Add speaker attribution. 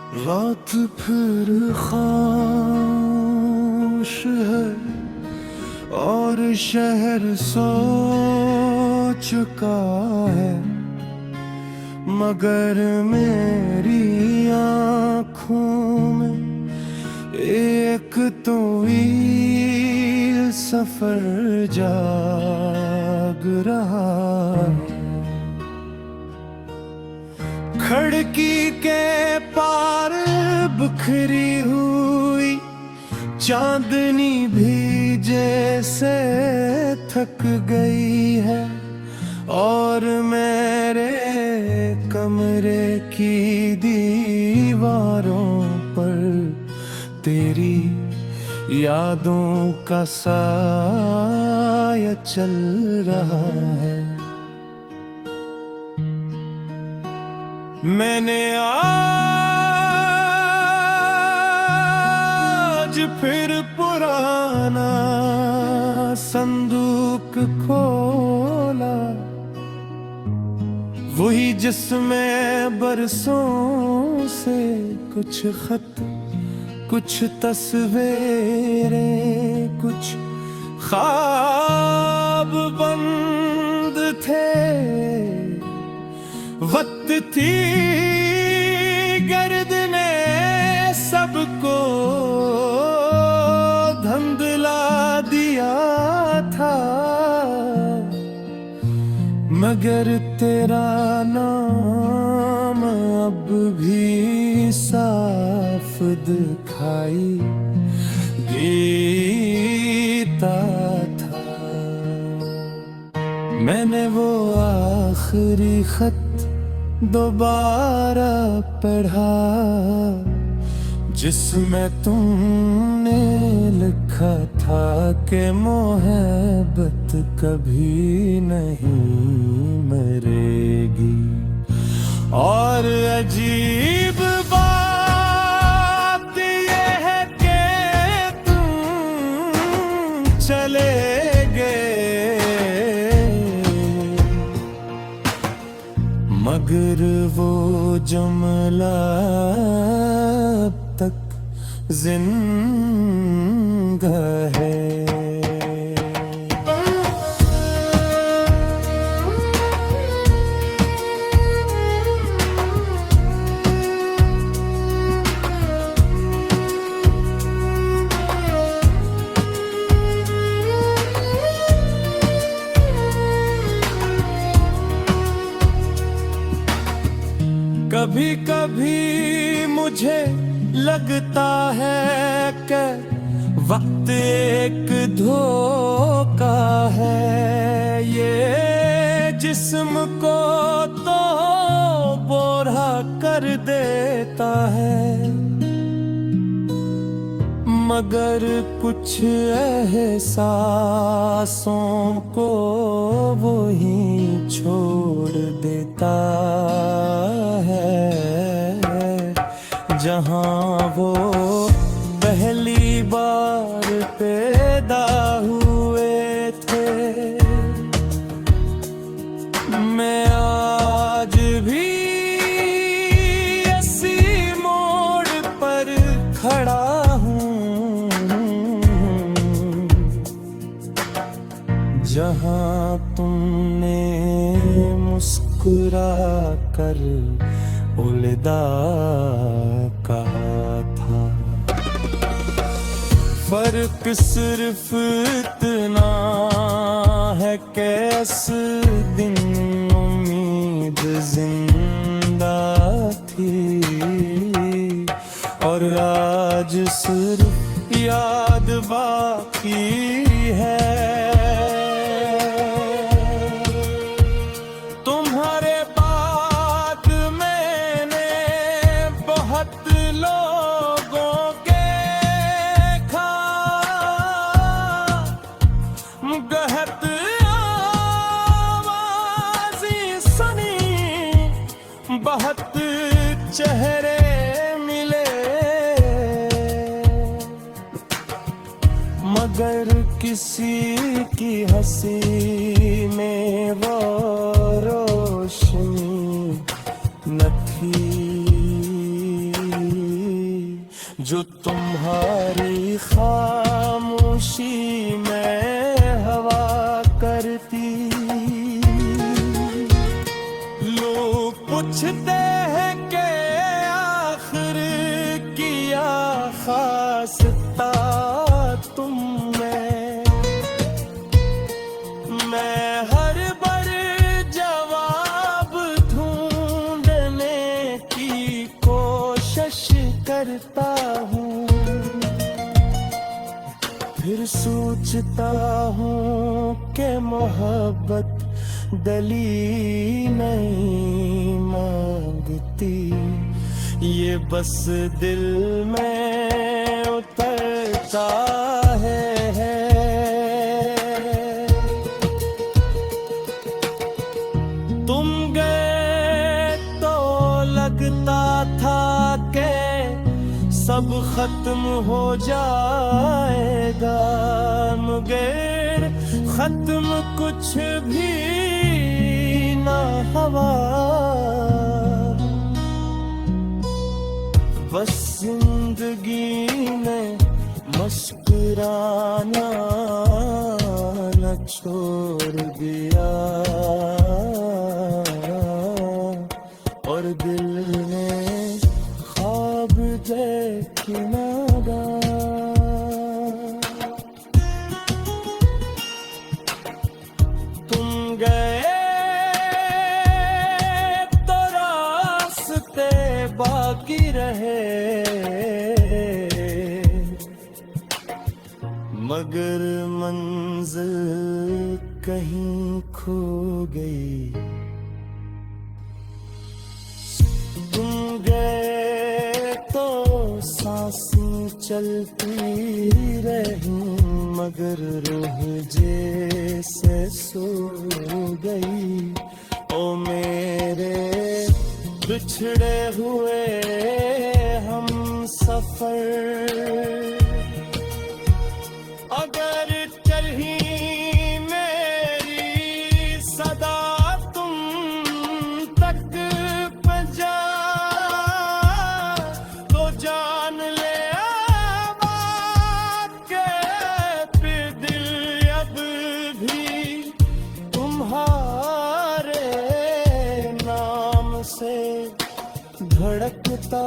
Speaker 1: रात फिर खामोश है और शहर सो चुका है, मगर मेरी आँखों में एक तवील सफर जाग रहा है। खिड़की के पार बिखरी हुई चांदनी भी जैसे थक गई है, और मेरे कमरे की दीवारों पर तेरी यादों का साया चल रहा है। मैंने आज फिर पुराना संदूक खोला, वही जिसमें बरसों से कुछ खत, कुछ तस्वीरें, कुछ ख्वाब बंद थे। वक्त थी गर्द ने सबको धुंधला दिया था, मगर तेरा नाम अब भी साफ दिखाई देता था। मैंने वो आखिरी खत दोबारा पढ़ा जिसमें तुमने लिखा था कि मोहब्बत कभी नहीं मरेगी। और अजीब बात ये है कि तुम चले मगर वो जुमला अब तक जिंदा है। कभी कभी मुझे लगता है कि वक्त एक धोखा है, ये जिस्म को तो बोरा कर देता है, मगर कुछ एहसासों को वो ही छोड़ देता है। जहाँ वो पहली बार पैदा हुए थे, मैं आज भी इसी मोड़ पर खड़ा हूँ, जहाँ तुमने मुस्कुरा कर अलविदा कहा था। फर्क सिर्फ इतना है कि इस दिन उम्मीद जिंदा थी, और आज सिर्फ याद बाकी है। बहुत चेहरे मिले, मगर किसी की हंसी में वो रोशनी न थी। जो तुम्हारी खामोशी में हवा करती। लोग पूछते हैं कि आखिर किया खासता तुम में। मैं हर बार जवाब ढूंढने की कोशिश करता हूँ, फिर सोचता हूँ कि मोहब्बत दली नहीं मांगती, ये बस दिल में उतरता है। तुम गए तो लगता था कि सब खत्म हो जाएगा, मगर खत्म कुछ भी ना हुआ। बस जिंदगी में मुस्कुराना न छोड़ दिया, और दिल ने ख्वाब देखे नादान। तुम गए तो रास्ते बाकी रहे, मगर मंजिल कहीं खो गई। तुम गए तो सांसें चलती रही, मगर रूह जैसे सो गई। ओ मेरे बिछड़े हुए हम सफर, अगर चल ही मेरी सदा तुम तक पजा, तो जान ले आबाद के फिर दिल अब भी तुम्हारे नाम से धड़कता